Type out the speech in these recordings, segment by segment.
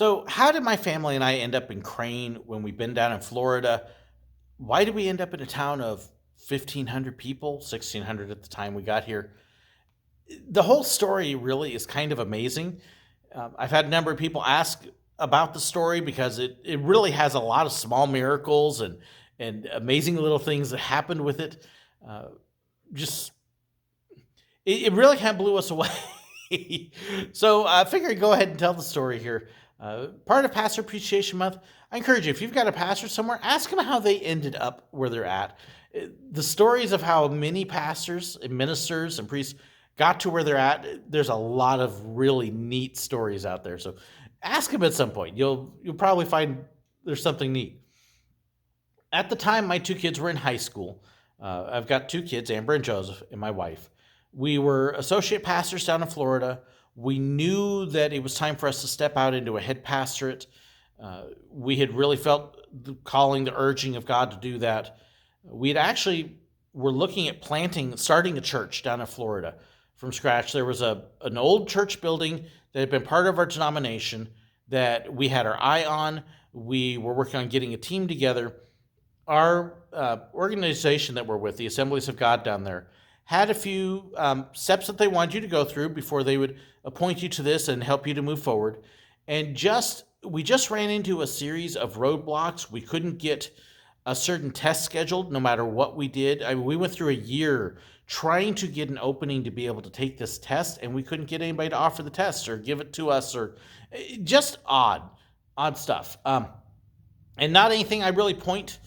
So, how did my family and I end up in Crane when we've been down in Florida? Why did we end up in a town of 1,500 people, 1,600 at the time we got here? The whole story really is kind of amazing. I've had a number of people ask about the story because it really has a lot of small miracles and amazing little things that happened with it. Uh, just it really kind of blew us away. So I figured I'd go ahead and tell the story here. Part of Pastor Appreciation Month, I encourage you, if you've got a pastor somewhere, ask them how they ended up where they're at. The stories of how many pastors and ministers and priests got to where they're at, there's a lot of really neat stories out there. So ask them at some point. You'll probably find there's something neat. At the time, my two kids were in high school. I've got two kids, Amber and Joseph, and my wife. We were associate pastors down in Florida. We knew that it was time for us to step out into a head pastorate. We had really felt the calling, the urging of God to do that. We had actually were looking at starting a church down in Florida from scratch. There was an old church building that had been part of our denomination that we had our eye on. We were working on getting a team together. Our organization that we're with, the Assemblies of God down there, had a few steps that they wanted you to go through before they would appoint you to this and help you to move forward. And we just ran into a series of roadblocks. We couldn't get a certain test scheduled no matter what we did. I mean, we went through a year trying to get an opening to be able to take this test, and we couldn't get anybody to offer the test or give it to us, or just odd stuff. And not anything I really point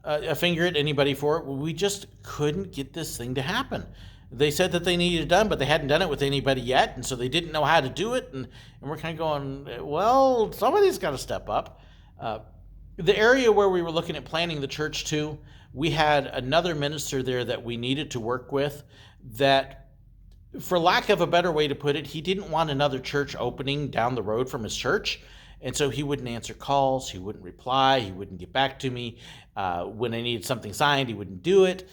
a finger at anybody for it. We just couldn't get this thing to happen. They said that they needed it done, but they hadn't done it with anybody yet, and so they didn't know how to do it. And we're kind of going, well, somebody's got to step up. The area where we were looking at planning the church to, we had another minister there that we needed to work with that, for lack of a better way to put it, he didn't want another church opening down the road from his church. And so he wouldn't answer calls, he wouldn't reply, he wouldn't get back to me. When I needed something signed, he wouldn't do it.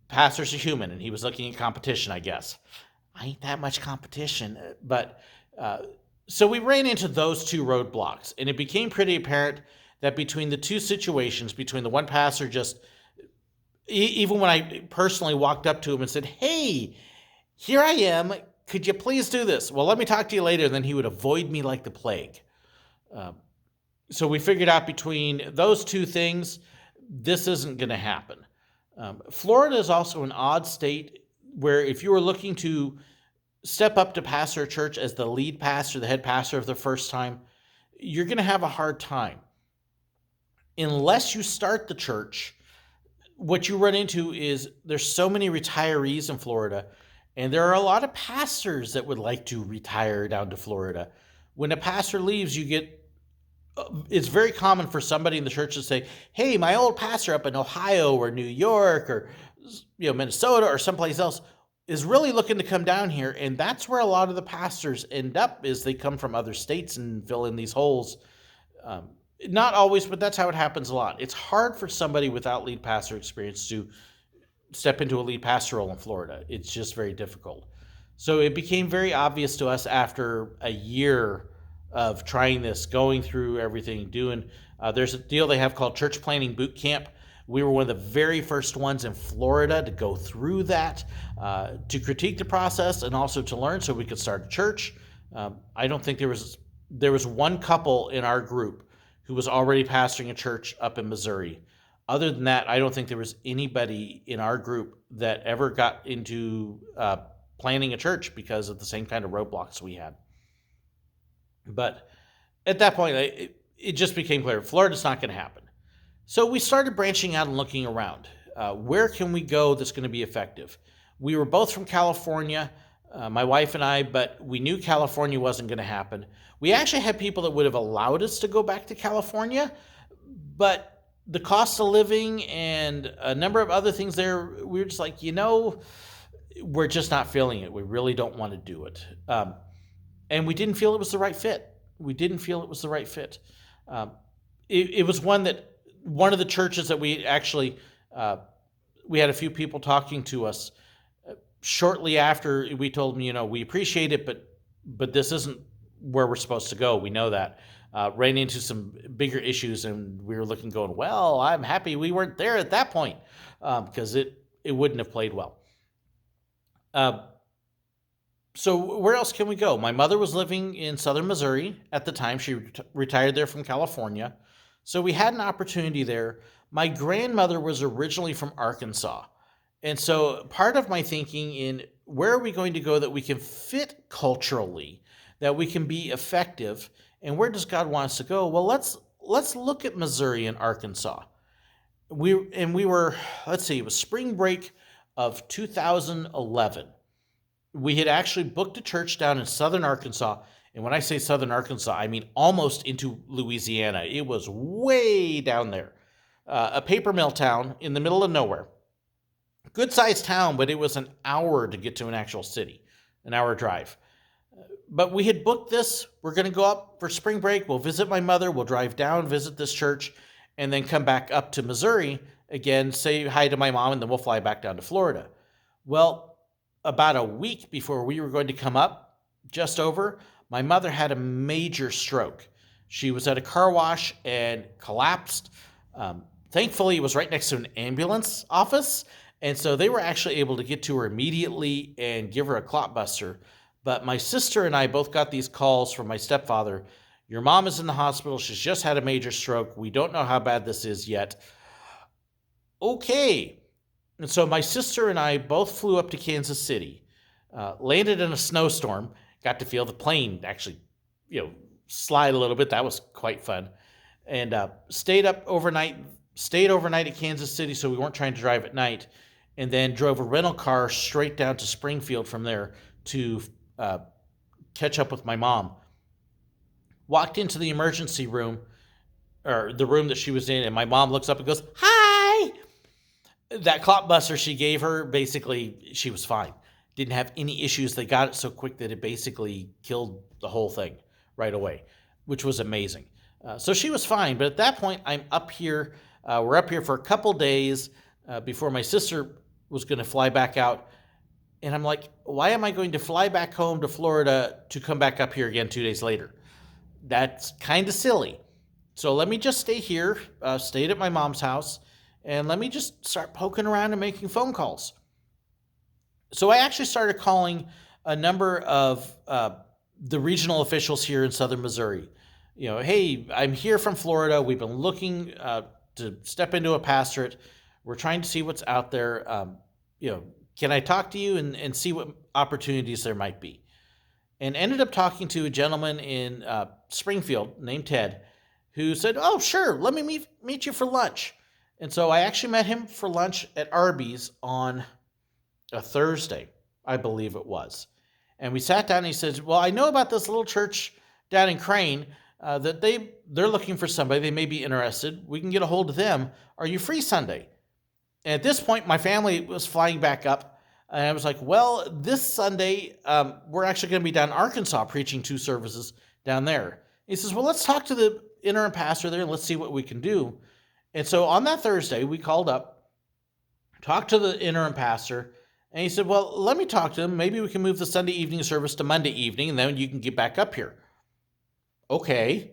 Pastors are human, and he was looking at competition, I guess. I ain't that much competition. But so we ran into those two roadblocks, and it became pretty apparent that between the two situations, between the one pastor even when I personally walked up to him and said, hey, here I am, could you please do this? Well, let me talk to you later. And then he would avoid me like the plague. So we figured out between those two things, this isn't going to happen. Florida is also an odd state where if you were looking to step up to pastor a church as the lead pastor, the head pastor of the first time, you're going to have a hard time. Unless you start the church, what you run into is there's so many retirees in Florida, and there are a lot of pastors that would like to retire down to Florida. When a pastor leaves, it's very common for somebody in the church to say, hey, my old pastor up in Ohio or New York or Minnesota or someplace else is really looking to come down here. And that's where a lot of the pastors end up, is they come from other states and fill in these holes. Not always, but that's how it happens a lot. It's hard for somebody without lead pastor experience to step into a lead pastor role in Florida. It's just very difficult. So it became very obvious to us after a year of trying this, going through everything, there's a deal they have called Church Planning Boot Camp. We were one of the very first ones in Florida to go through that, to critique the process and also to learn so we could start a church. I don't think there was one couple in our group who was already pastoring a church up in Missouri. Other than that, I don't think there was anybody in our group that ever got into planning a church because of the same kind of roadblocks we had. But at that point, it just became clear, Florida's not going to happen. So we started branching out and looking around. Where can we go that's going to be effective? We were both from California, my wife and I, but we knew California wasn't going to happen. We actually had people that would have allowed us to go back to California, but the cost of living and a number of other things there, we were just like, we're just not feeling it. We really don't want to do it. And we didn't feel it was the right fit. It was one of the churches that we actually, we had a few people talking to us shortly after we told them, we appreciate it, but this isn't where we're supposed to go. We know that. Ran into some bigger issues, and we were looking, going, well, I'm happy we weren't there at that point, because it wouldn't have played well. Uh, so where else can we go? My mother was living in southern Missouri at the time. She retired there from California. So we had an opportunity there. My grandmother was originally from Arkansas. And so part of my thinking in where are we going to go that we can fit culturally, that we can be effective, and where does God want us to go? Well, let's look at Missouri and Arkansas. We were, let's see, it was spring break of 2011. We had actually booked a church down in southern Arkansas. And when I say southern Arkansas, I mean almost into Louisiana. It was way down there. A paper mill town in the middle of nowhere. Good sized town, but it was an hour to get to an actual city, an hour drive. But we had booked this. We're going to go up for spring break. We'll visit my mother. We'll drive down, visit this church, and then come back up to Missouri again, say hi to my mom, and then we'll fly back down to Florida. Well, about a week before we were going to come up, just over, my mother had a major stroke. She was at a car wash and collapsed. Thankfully, it was right next to an ambulance office, and so they were actually able to get to her immediately and give her a clot buster. But my sister and I both got these calls from my stepfather. Your mom is in the hospital. She's just had a major stroke. We don't know how bad this is yet. Okay. And so my sister and I both flew up to Kansas City, landed in a snowstorm, got to feel the plane actually, slide a little bit. That was quite fun. And stayed overnight at Kansas City, so we weren't trying to drive at night, and then drove a rental car straight down to Springfield from there to catch up with my mom. Walked into the emergency room, or the room that she was in, and my mom looks up and goes, "Hi!" That clot buster she gave her, basically, she was fine. Didn't have any issues. They got it so quick that it basically killed the whole thing right away, which was amazing. So she was fine. But at that point, I'm up here. We're up here for a couple days before my sister was going to fly back out. And I'm like, why am I going to fly back home to Florida to come back up here again 2 days later? That's kind of silly. So let me just stay here, stayed at my mom's house, and let me just start poking around and making phone calls. So I actually started calling a number of the regional officials here in southern Missouri. Hey, I'm here from Florida. We've been looking to step into a pastorate. We're trying to see what's out there. Can I talk to you and see what opportunities there might be? And ended up talking to a gentleman in Springfield named Ted, who said, "Oh, sure, let me meet you for lunch." And so I actually met him for lunch at Arby's on a Thursday, I believe it was. And we sat down and he says, "Well, I know about this little church down in Crane that they're looking for somebody. They may be interested. We can get a hold of them. Are you free Sunday?" And at this point, my family was flying back up. And I was like, well, this Sunday, we're actually going to be down in Arkansas preaching 2 services down there. He says, well, let's talk to the interim pastor there and let's see what we can do. And so on that Thursday, we called up, talked to the interim pastor, and he said, well, let me talk to him. Maybe we can move the Sunday evening service to Monday evening, and then you can get back up here. Okay.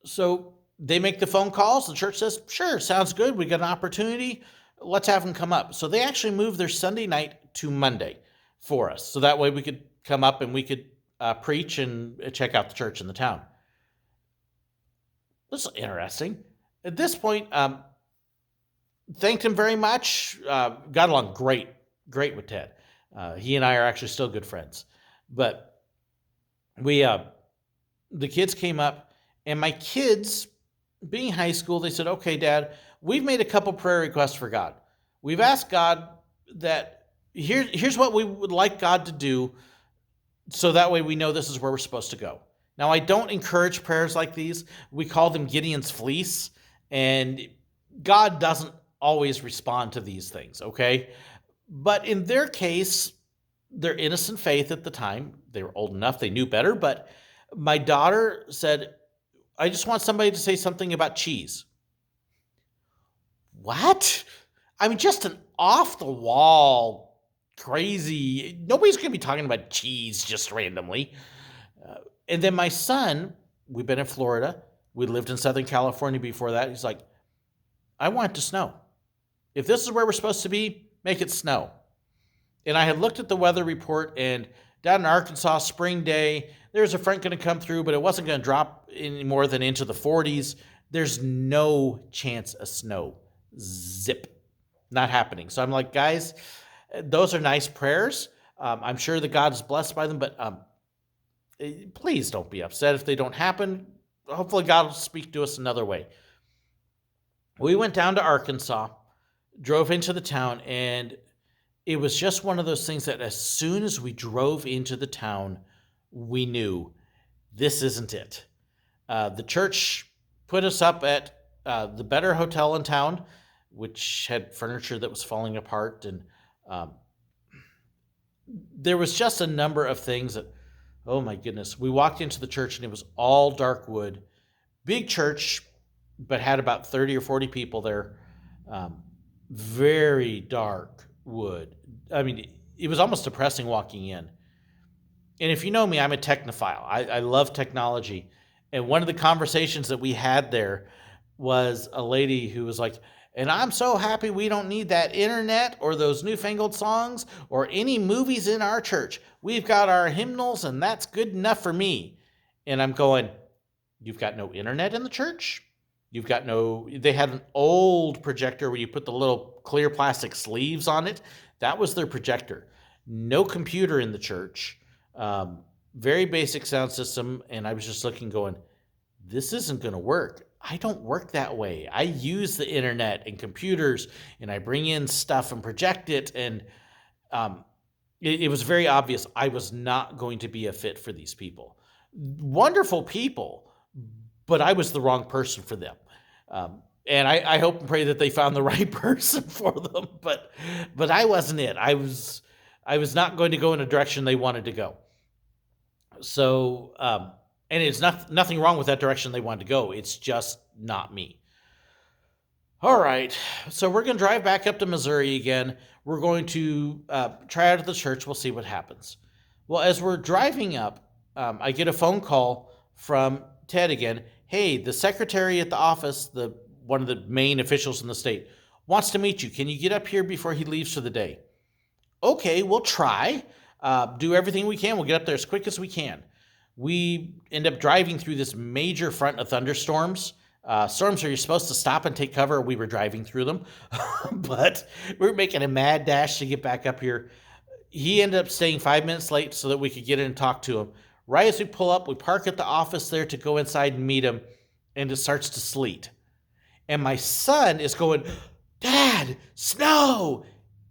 So they make the phone calls. The church says, sure, sounds good. We got an opportunity. Let's have them come up. So they actually moved their Sunday night to Monday for us. So that way we could come up and we could preach and check out the church in the town. This is interesting. At this point, thanked him very much. Got along great with Ted. He and I are actually still good friends. But the kids came up, and my kids, being high school, they said, okay, Dad, we've made a couple prayer requests for God. We've asked God that here's what we would like God to do, so that way we know this is where we're supposed to go. Now, I don't encourage prayers like these. We call them Gideon's fleece, and God doesn't always respond to these things, okay? But in their case, their innocent faith at the time, they were old enough, they knew better, but my daughter said, I just want somebody to say something about cheese. What? I mean, just an off-the-wall, crazy, nobody's going to be talking about cheese just randomly. And then my son, we've been in Florida. We lived in Southern California before that. He's like, I want it to snow. If this is where we're supposed to be, make it snow. And I had looked at the weather report, and down in Arkansas, spring day, there's a front going to come through, but it wasn't going to drop any more than into the 40s. There's no chance of snow. Zip. Not happening. So I'm like, guys, those are nice prayers. I'm sure that God is blessed by them, but please don't be upset if they don't happen. Hopefully God will speak to us another way. We went down to Arkansas, drove into the town, and it was just one of those things that as soon as we drove into the town, we knew this isn't it. The church put us up at the better hotel in town, which had furniture that was falling apart. And there was just a number of things that, oh my goodness. We walked into the church and it was all dark wood. Big church, but had about 30 or 40 people there. Very dark wood. I mean, it was almost depressing walking in. And if you know me, I'm a technophile. I love technology. And one of the conversations that we had there was a lady who was like, and I'm so happy we don't need that internet or those newfangled songs or any movies in our church. We've got our hymnals and that's good enough for me. And I'm going, you've got no internet in the church? They had an old projector where you put the little clear plastic sleeves on it. That was their projector. No computer in the church. Very basic sound system. And I was just looking going, this isn't going to work. I don't work that way. I use the internet and computers and I bring in stuff and project it. And it was very obvious I was not going to be a fit for these people. Wonderful people, but I was the wrong person for them. And I hope and pray that they found the right person for them, but I wasn't it. I was not going to go in a direction they wanted to go. So, and it's nothing wrong with that direction they wanted to go. It's just not me. All right. So we're going to drive back up to Missouri again. We're going to try out at the church. We'll see what happens. Well, as we're driving up, I get a phone call from Ted again. Hey, the secretary at the office, one of the main officials in the state, wants to meet you. Can you get up here before he leaves for the day? Okay, we'll try. Do everything we can. We'll get up there as quick as we can. We end up driving through this major front of thunderstorms. Storms where you're supposed to stop and take cover. We were driving through them, but we were making a mad dash to get back up here. He ended up staying 5 minutes late so that we could get in and talk to him. Right as we pull up, we park at the office there to go inside and meet him, and it starts to sleet. And my son is going, Dad, snow!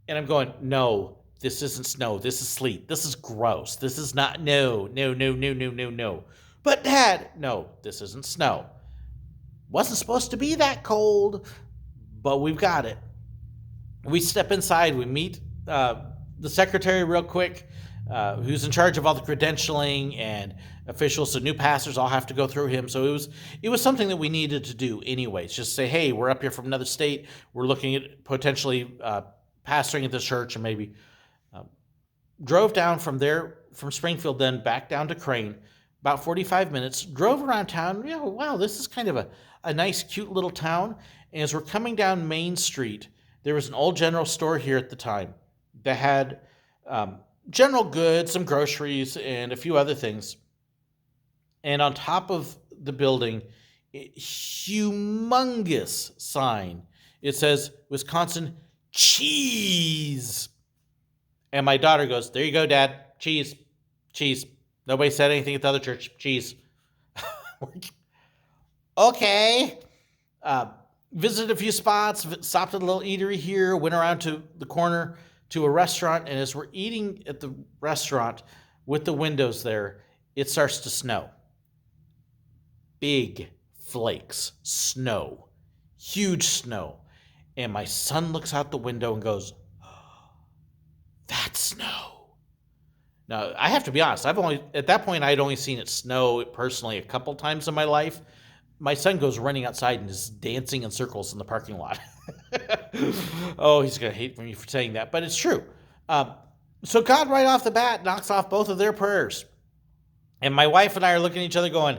And I'm going, no, this isn't snow. This is sleet. This is gross. This is not, no. But Dad, no, this isn't snow. Wasn't supposed to be that cold, but we've got it. We step inside. We meet the secretary real quick, who's in charge of all the credentialing and officials. So new pastors all have to go through him. So it was something that we needed to do anyways. Just say, hey, we're up here from another state. We're looking at potentially pastoring at this church, and maybe drove down from Springfield, then back down to Crane, about 45 minutes, drove around town. Wow, this is kind of a nice, cute little town. And as we're coming down Main Street, there was an old general store here at the time that had general goods, some groceries, and a few other things. And on top of the building, a humongous sign. It says, Wisconsin cheese. And my daughter goes, there you go, Dad. Cheese. Nobody said anything at the other church. Cheese. Okay. Visited a few spots, stopped at a little eatery here, went around to the corner to a restaurant. And as we're eating at the restaurant with the windows there, it starts to snow. Big flakes, snow, huge snow. And my son looks out the window and goes, that's snow. Now, I have to be honest, at that point, I'd only seen it snow personally a couple times in my life. My son goes running outside and is dancing in circles in the parking lot. Oh, he's going to hate me for saying that, but it's true. So God, right off the bat, knocks off both of their prayers. And my wife and I are looking at each other going,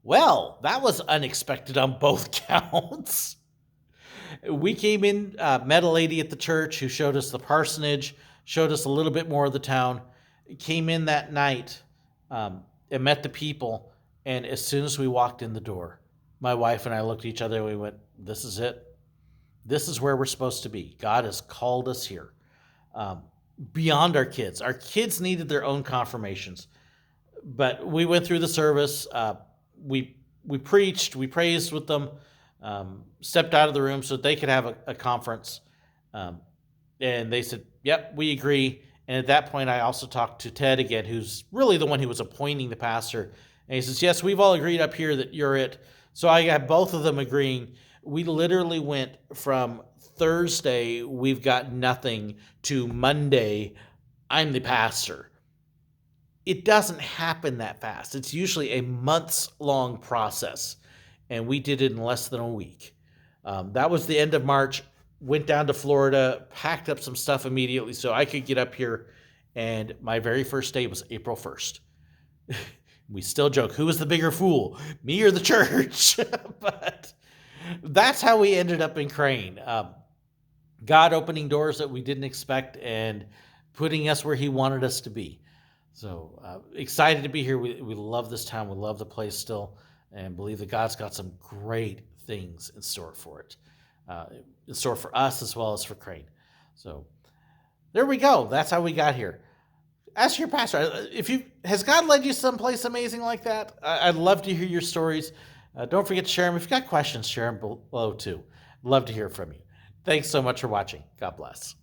well, that was unexpected on both counts. We came in, met a lady at the church who showed us the parsonage, showed us a little bit more of the town, came in that night and met the people. And as soon as we walked in the door, my wife and I looked at each other and we went, this is it. This is where we're supposed to be. God has called us here. Um, Beyond our kids. Our kids needed their own confirmations. But we went through the service. We preached, we praised with them, stepped out of the room so that they could have a conference. Um, and they said, yep, we agree. And at that point, I also talked to Ted again, who's really the one who was appointing the pastor. And he says, yes, we've all agreed up here that you're it. So I got both of them agreeing. We literally went from Thursday, we've got nothing, to Monday, I'm the pastor. It doesn't happen that fast. It's usually a months long process. And we did it in less than a week. That was the end of March. Went down to Florida, packed up some stuff immediately so I could get up here. And my very first day was April 1st. We still joke, who was the bigger fool, me or the church? But that's how we ended up in Crane. God opening doors that we didn't expect and putting us where he wanted us to be. So excited to be here. We love this town. We love the place still and believe that God's got some great things in store for it, in store for us as well as for Crane. So there we go. That's how we got here. Ask your pastor, has God led you someplace amazing like that? I'd love to hear your stories. Don't forget to share them. If you've got questions, share them below too. Love to hear from you. Thanks so much for watching. God bless.